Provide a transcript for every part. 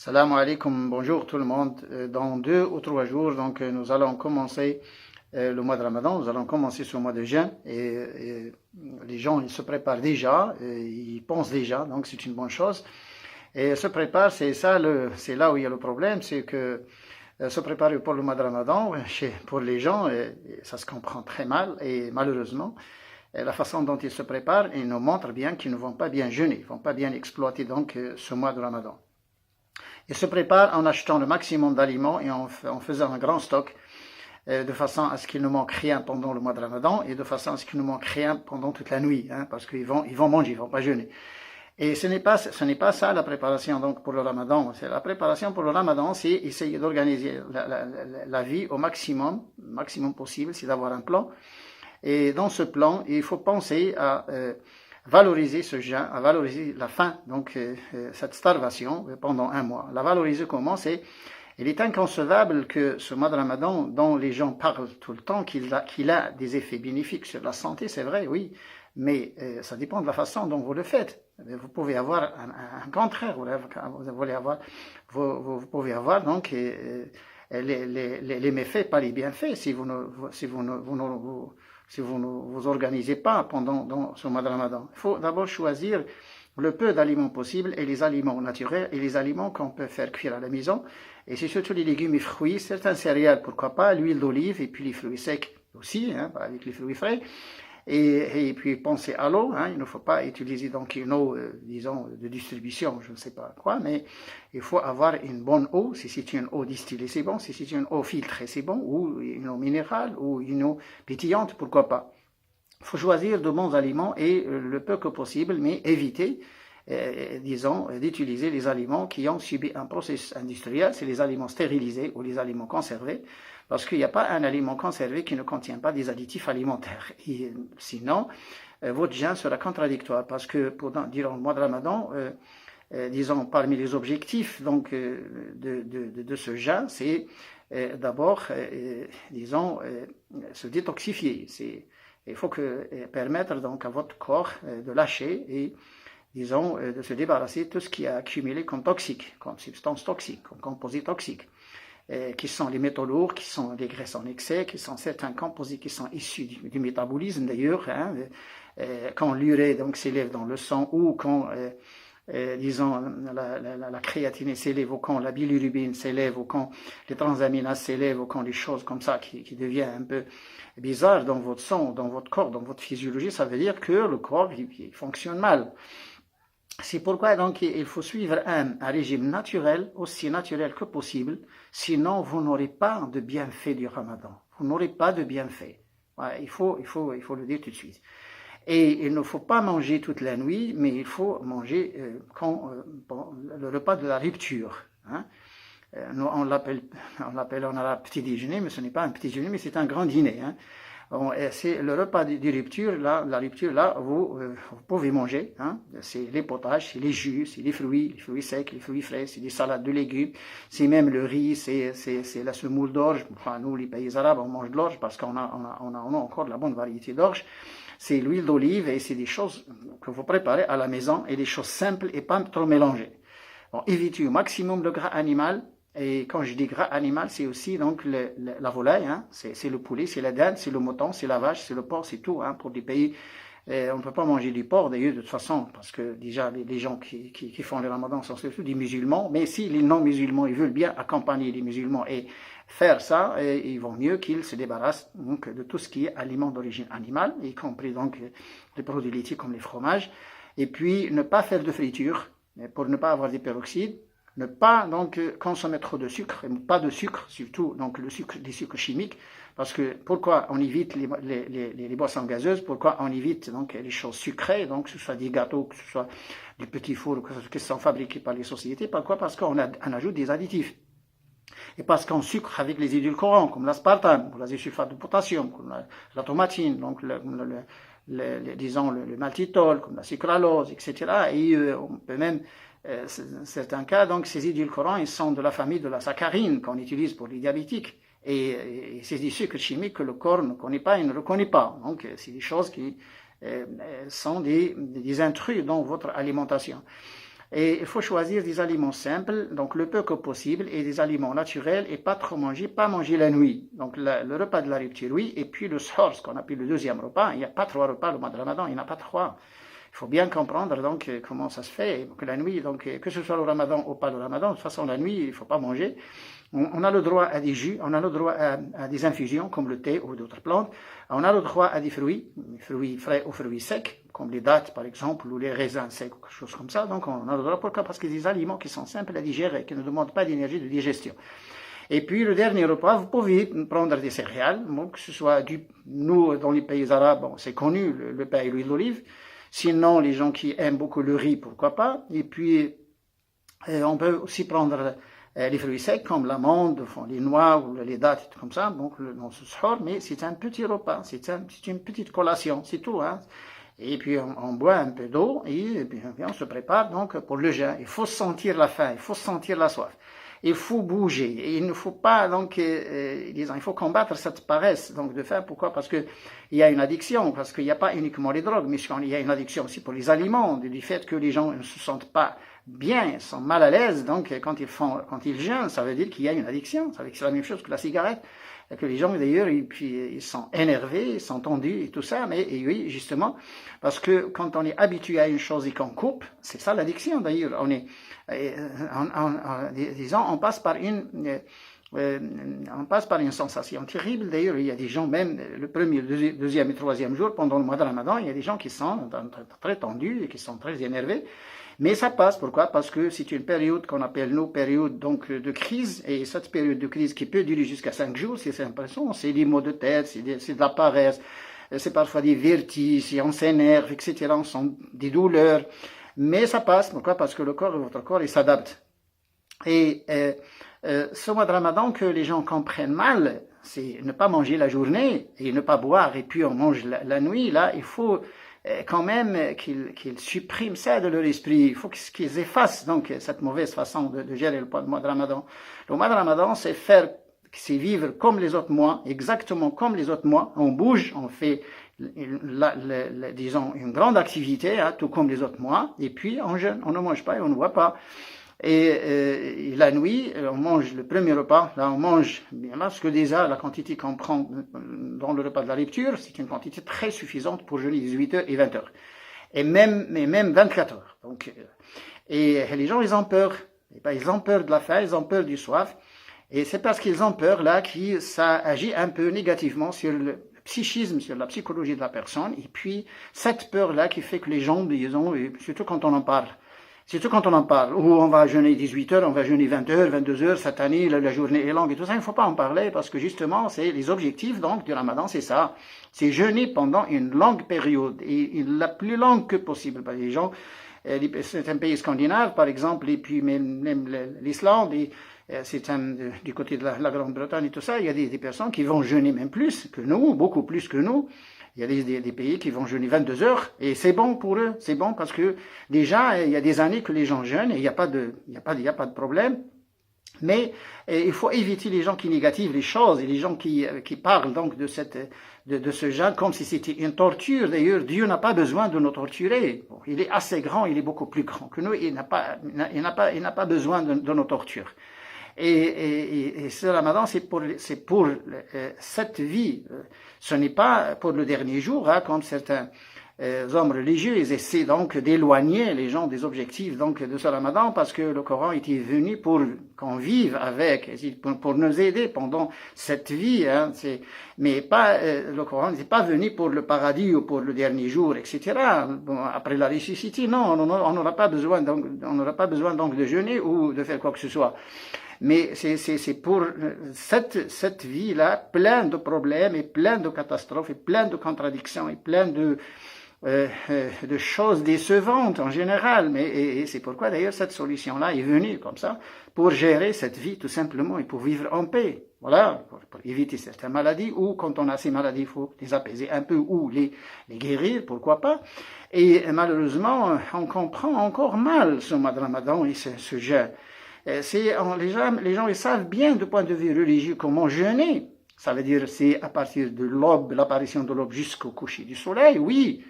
Salam alaikum, bonjour tout le monde. Dans 2 ou 3 jours, nous allons commencer le mois de Ramadan, nous allons commencer ce mois de jeûne et les gens ils se préparent déjà, ils pensent déjà, donc c'est une bonne chose. Et se préparent, c'est là où il y a le problème, c'est que se préparer pour le mois de Ramadan, pour les gens, ça se comprend très mal et malheureusement, la façon dont ils se préparent, ils nous montrent bien qu'ils ne vont pas bien jeûner, ils ne vont pas bien exploiter ce mois de Ramadan. Ils se préparent en achetant le maximum d'aliments et en faisant un grand stock, de façon à ce qu'il ne manque rien pendant le mois de Ramadan et de façon à ce qu'il ne manque rien pendant toute la nuit, parce qu'ils vont manger, ils vont pas jeûner. Et ce n'est pas ça la préparation donc pour le Ramadan. La préparation pour le Ramadan, c'est essayer d'organiser la vie au maximum possible, c'est d'avoir un plan. Et dans ce plan, il faut penser à valoriser ce jeûne, à valoriser la faim, donc cette starvation pendant un mois. La valoriser comment? Il est inconcevable que ce mois de Ramadan, dont les gens parlent tout le temps, qu'il a des effets bénéfiques sur la santé, c'est vrai, oui, mais ça dépend de la façon dont vous le faites. Vous pouvez avoir un contraire, vous pouvez avoir donc les méfaits, pas les bienfaits, si vous ne vous organisez pas dans ce mois de Ramadan. Il faut d'abord choisir le peu d'aliments possibles et les aliments naturels et les aliments qu'on peut faire cuire à la maison. Et c'est surtout les légumes et fruits, certains céréales, pourquoi pas, l'huile d'olive et puis les fruits secs aussi, avec les fruits frais. Et puis penser à l'eau, il ne faut pas utiliser donc une eau, disons, de distribution, je ne sais pas quoi, mais il faut avoir une bonne eau. Si c'est une eau distillée, c'est bon. Si c'est une eau filtrée, c'est bon. Ou une eau minérale, ou une eau pétillante, pourquoi pas. Il faut choisir de bons aliments et le peu que possible, mais éviter, disons, d'utiliser les aliments qui ont subi un processus industriel, c'est les aliments stérilisés ou les aliments conservés, parce qu'il n'y a pas un aliment conservé qui ne contient pas des additifs alimentaires. Et, sinon, votre jeûne sera contradictoire, parce que durant le mois de Ramadan, disons, parmi les objectifs donc de ce jeûne, c'est d'abord, disons, se détoxifier. Il faut permettre donc à votre corps de lâcher et, disons, de se débarrasser de tout ce qui a accumulé comme toxique, comme substance toxique, comme composés toxiques, qui sont les métaux lourds, qui sont les graisses en excès, qui sont certains composés qui sont issus du métabolisme d'ailleurs, quand l'urée donc s'élève dans le sang ou quand disons la créatinine s'élève ou quand la bilirubine s'élève ou quand les transaminases s'élèvent ou quand les choses comme ça qui deviennent un peu bizarres dans votre sang, dans votre corps, dans votre physiologie, ça veut dire que le corps il fonctionne mal. C'est pourquoi donc il faut suivre un régime naturel, aussi naturel que possible, sinon vous n'aurez pas de bienfait du Ramadan. Vous n'aurez pas de bienfait. Ouais, il faut le dire tout de suite. Et il ne faut pas manger toute la nuit, mais il faut manger le repas de la rupture. Nous, on l'appelle en arabe petit déjeuner, mais ce n'est pas un petit déjeuner, mais c'est un grand dîner. Bon, c'est le repas de rupture, là, la rupture, là, vous pouvez manger, c'est les potages, c'est les jus, c'est les fruits secs, les fruits frais, c'est des salades de légumes, c'est même le riz, c'est la semoule d'orge. Enfin, nous, les pays arabes, on mange de l'orge parce qu'on a encore de la bonne variété d'orge. C'est l'huile d'olive et c'est des choses que vous préparez à la maison et des choses simples et pas trop mélangées. Bon, évitez au maximum le gras animal. Et quand je dis gras animal, c'est aussi donc la volaille, c'est le poulet, c'est la dinde, c'est le mouton, c'est la vache, c'est le porc, c'est tout. Pour des pays, on ne peut pas manger du porc d'ailleurs de toute façon, parce que déjà les gens qui font le ramadan sont surtout des musulmans, mais si les non-musulmans ils veulent bien accompagner les musulmans et faire ça, il vaut mieux qu'ils se débarrassent donc de tout ce qui est aliment d'origine animale, y compris donc les produits laitiers comme les fromages, et puis ne pas faire de friture pour ne pas avoir des peroxydes. Ne pas donc consommer trop de sucre, pas de sucre, surtout donc les sucres chimiques, parce que pourquoi on évite les boissons gazeuses, pourquoi on évite donc les choses sucrées, donc que ce soit des gâteaux, que ce soit des petits fours, qui sont fabriqués par les sociétés, pourquoi? Parce qu'on ajoute des additifs. Et parce qu'on sucre avec les édulcorants, comme l'aspartame, comme l'azosulfate de potassium, comme la tomatine, donc disons le maltitol, comme la sucralose, etc. Et on peut même certains cas, donc ces édulcorants, ils sont de la famille de la saccharine qu'on utilise pour les diabétiques. Et c'est des sucres chimiques que le corps ne connaît pas et ne reconnaît pas. Donc c'est des choses qui sont des intrus dans votre alimentation. Et il faut choisir des aliments simples, donc le peu que possible, et des aliments naturels, et pas trop manger, pas manger la nuit. Donc le repas de la rupture, oui, et puis le sahur, ce qu'on appelle le deuxième repas. Il n'y a pas 3 repas le mois de Ramadan, il n'y en a pas 3. Il faut bien comprendre donc comment ça se fait, que la nuit, donc que ce soit le Ramadan ou pas le Ramadan, de toute façon la nuit, il ne faut pas manger. On a le droit à des jus, on a le droit à des infusions comme le thé ou d'autres plantes. On a le droit à des fruits frais ou fruits secs, comme les dattes par exemple, ou les raisins secs, ou quelque chose comme ça. Donc on a le droit, pourquoi? Parce que c'est des aliments qui sont simples à digérer, qui ne demandent pas d'énergie de digestion. Et puis le dernier repas, vous pouvez prendre des céréales, donc, que ce soit nous dans les pays arabes, bon, c'est connu, le pain et l'huile d'olive. Sinon, les gens qui aiment beaucoup le riz, pourquoi pas. Et puis, on peut aussi prendre les fruits secs comme l'amande, les noix ou les dattes, comme ça. Donc, dans ce sahur, mais c'est un petit repas, c'est une petite collation, c'est tout. Hein. Et puis, on boit un peu d'eau et puis on se prépare donc pour le jeûne. Il faut sentir la faim, il faut sentir la soif. Il faut bouger. Et il ne faut pas, donc, disons, il faut combattre cette paresse donc, de faim. Pourquoi? Parce que il y a une addiction, parce qu'il n'y a pas uniquement les drogues, mais il y a une addiction aussi pour les aliments, du fait que les gens ne se sentent pas bien, sont mal à l'aise. Donc, quand ils jeûnent, ça veut dire qu'il y a une addiction. Ça veut dire que c'est la même chose que la cigarette. Et que les gens, d'ailleurs, ils sont énervés, ils sont tendus et tout ça. Mais et oui, justement, parce que quand on est habitué à une chose et qu'on coupe, c'est ça l'addiction, d'ailleurs. Disons, on passe par une sensation terrible. D'ailleurs, il y a des gens, même le premier, le deuxième et troisième jour, pendant le mois de Ramadan, il y a des gens qui sont très tendus et qui sont très énervés. Mais ça passe, pourquoi? Parce que c'est une période qu'on appelle nous période donc de crise, et cette période de crise qui peut durer jusqu'à 5 jours, c'est l'impression, c'est des maux de tête, c'est de la paresse, c'est parfois des vertiges, on s'énerve, etc., on sent des douleurs, mais ça passe, pourquoi? Parce que votre corps, il s'adapte. Et ce mois de Ramadan, que les gens comprennent mal, c'est ne pas manger la journée et ne pas boire, et puis on mange la nuit, là, il faut quand même qu'ils suppriment ça de leur esprit. Il faut qu'ils effacent donc cette mauvaise façon de gérer le mois de Ramadan. Le mois de Ramadan, c'est vivre comme les autres mois, exactement comme les autres mois. On bouge, on fait, disons, une grande activité, hein, tout comme les autres mois, et puis on jeûne, on ne mange pas et on ne boit pas. Et la nuit, on mange le premier repas, là on mange, bien parce que déjà la quantité qu'on prend dans le repas de la rupture, c'est une quantité très suffisante pour jeûner 18h et 20h. Et même 24 heures. Donc, et les gens, ils ont peur. Ils ont peur de la faim, ils ont peur du soif. Et c'est parce qu'ils ont peur là que ça agit un peu négativement sur le psychisme, sur la psychologie de la personne. Et puis, cette peur-là qui fait que les gens, disons, surtout quand on en parle, ou on va jeûner 18 heures, on va jeûner 20 heures, 22 heures, cette année, la journée est longue et tout ça, il ne faut pas en parler parce que justement, c'est les objectifs donc du Ramadan, c'est ça. C'est jeûner pendant une longue période et la plus longue que possible. Les gens, certains pays scandinaves par exemple, et puis même l'Islande, du côté de la Grande-Bretagne et tout ça, il y a des personnes qui vont jeûner même plus que nous, beaucoup plus que nous. Il y a des pays qui vont jeûner 22 heures et c'est bon pour eux, c'est bon parce que déjà il y a des années que les gens jeûnent et il n'y a pas de problème. Mais il faut éviter les gens qui négativent les choses et les gens qui parlent donc de ce jeûne comme si c'était une torture. D'ailleurs, Dieu n'a pas besoin de nous torturer. Bon, il est assez grand, il est beaucoup plus grand que nous. Il n'a pas besoin de nos tortures. Et ce Ramadan, c'est pour cette vie. Ce n'est pas pour le dernier jour, hein, comme certains hommes religieux, ils essaient donc d'éloigner les gens des objectifs donc de ce Ramadan, parce que le Coran était venu pour qu'on vive avec, pour nous aider pendant cette vie. Hein, mais pas le Coran n'est pas venu pour le paradis ou pour le dernier jour, etc. Bon, après la ressuscité, non, on n'aura pas besoin donc de jeûner ou de faire quoi que ce soit. Mais c'est pour cette vie-là, plein de problèmes et plein de catastrophes et plein de contradictions et plein de choses décevantes en général. Et c'est pourquoi d'ailleurs cette solution-là est venue comme ça, pour gérer cette vie tout simplement et pour vivre en paix. Voilà, pour éviter certaines maladies, ou quand on a ces maladies, il faut les apaiser un peu ou les guérir, pourquoi pas. Et malheureusement, on comprend encore mal ce mois de Ramadan et ce jeûne. Les gens ils savent bien du point de vue religieux comment jeûner. Ça veut dire c'est à partir de l'aube, l'apparition de l'aube jusqu'au coucher du soleil, oui.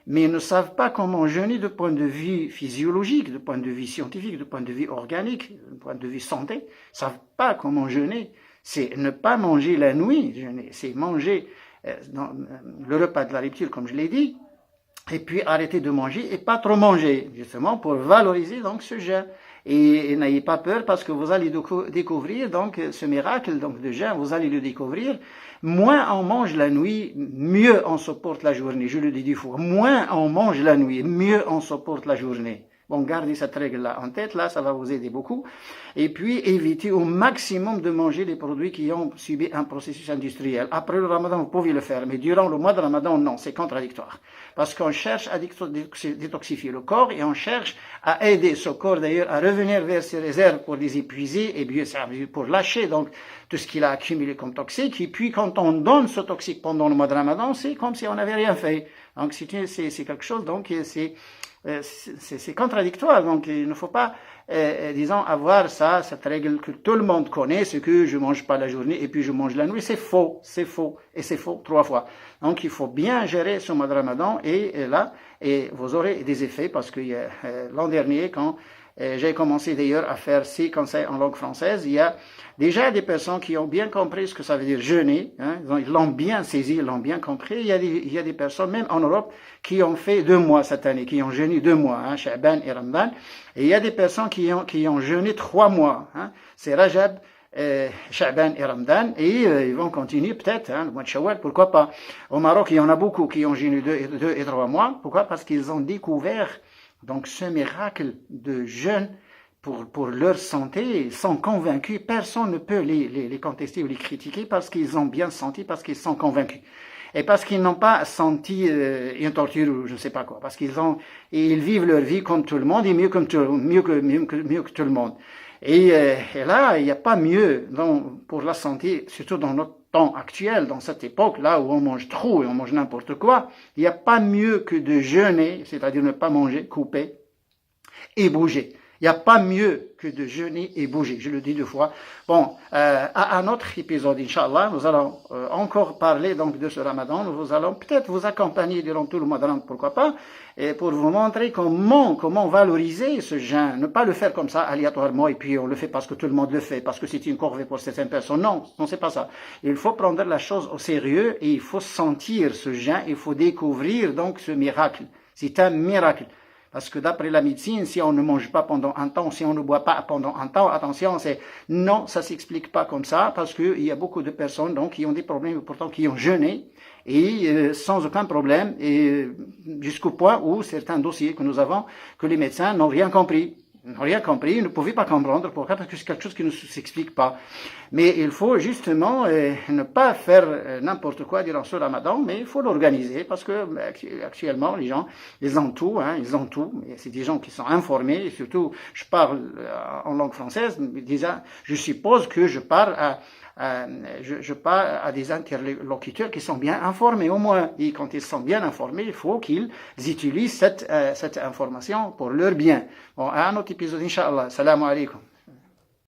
mais ils ne savent pas comment jeûner du point de vue physiologique, du point de vue scientifique, du point de vue organique, du point de vue santé. Ils ne savent pas comment jeûner. C'est ne pas manger la nuit, jeûner. C'est manger le repas de la rupture, comme je l'ai dit, et puis arrêter de manger et pas trop manger, justement pour valoriser donc ce jeûne. Et n'ayez pas peur parce que vous allez découvrir donc ce miracle donc de jeûne, vous allez le découvrir. Moins on mange la nuit, mieux on supporte la journée. Je le dis 10 fois. Moins on mange la nuit, mieux on supporte la journée. Bon, gardez cette règle-là en tête, là, ça va vous aider beaucoup. Et puis, évitez au maximum de manger les produits qui ont subi un processus industriel. Après le ramadan, vous pouvez le faire, mais durant le mois de ramadan, non, c'est contradictoire. Parce qu'on cherche à détoxifier le corps et on cherche à aider ce corps d'ailleurs à revenir vers ses réserves pour les épuiser et bien pour lâcher donc tout ce qu'il a accumulé comme toxique. Et puis, quand on donne ce toxique pendant le mois de ramadan, c'est comme si on n'avait rien fait. Donc, c'est quelque chose, donc, c'est contradictoire, donc il ne faut pas, disons, avoir cette règle que tout le monde connaît, c'est que je mange pas la journée et puis je mange la nuit. C'est faux, et c'est faux 3 fois. Donc il faut bien gérer ce mois de Ramadan et vous aurez des effets parce que l'an dernier, quand j'ai commencé d'ailleurs à faire ces conseils en langue française, il y a déjà des personnes qui ont bien compris ce que ça veut dire jeûner, hein, ils l'ont bien saisi, ils l'ont bien compris. Il y a des personnes, même en Europe, qui ont fait 2 mois cette année, qui ont jeûné 2 mois, hein, Sha'ban et Ramadan. Et il y a des personnes qui ont jeûné 3 mois, hein, c'est Rajab, Sha'ban et Ramadan, et ils vont continuer peut-être, hein, le mois de Shawwal, pourquoi pas. Au Maroc, il y en a beaucoup qui ont jeûné 2 et 3 mois. Pourquoi? Parce qu'ils ont découvert donc ce miracle de jeûne pour leur santé, ils sont convaincus, personne ne peut les contester ou les critiquer parce qu'ils ont bien senti, parce qu'ils sont convaincus. Et parce qu'ils n'ont pas senti une torture ou je ne sais pas quoi, parce ils vivent leur vie comme tout le monde et mieux que tout le monde. Et là, il n'y a pas mieux pour la santé, surtout dans notre temps actuel, dans cette époque là où on mange trop et on mange n'importe quoi, il n'y a pas mieux que de jeûner, c'est-à-dire ne pas manger, couper et bouger. Il n'y a pas mieux que de jeûner et bouger. Je le dis 2 fois. Bon, à un autre épisode, Inch'Allah, nous allons encore parler donc de ce Ramadan. Nous allons peut-être vous accompagner durant tout le mois de Ramadan, pourquoi pas, et pour vous montrer comment valoriser ce jeûne. Ne pas le faire comme ça, aléatoirement, et puis on le fait parce que tout le monde le fait, parce que c'est une corvée pour certaines personnes. Non, c'est pas ça. Il faut prendre la chose au sérieux et il faut sentir ce jeûne, il faut découvrir donc ce miracle. C'est un miracle. Parce que d'après la médecine, si on ne mange pas pendant un temps, si on ne boit pas pendant un temps, attention, non, ça s'explique pas comme ça, parce qu'il y a beaucoup de personnes donc qui ont des problèmes, pourtant qui ont jeûné, et sans aucun problème, et jusqu'au point où certains dossiers que nous avons, que les médecins n'ont rien compris. Ils n'ont rien compris, ils ne pouvaient pas comprendre. Pourquoi? Parce que c'est quelque chose qui ne s'explique pas. Mais il faut justement ne pas faire n'importe quoi durant ce Ramadan, mais il faut l'organiser parce que actuellement les gens, ils ont tout, hein, ils ont tout. C'est des gens qui sont informés, et surtout, je parle en langue française, déjà, je suppose que je parle à des interlocuteurs qui sont bien informés au moins. Et quand ils sont bien informés, il faut qu'ils utilisent cette information pour leur bien. Bon, à un autre épisode, Inch'Allah. Salam alaikum.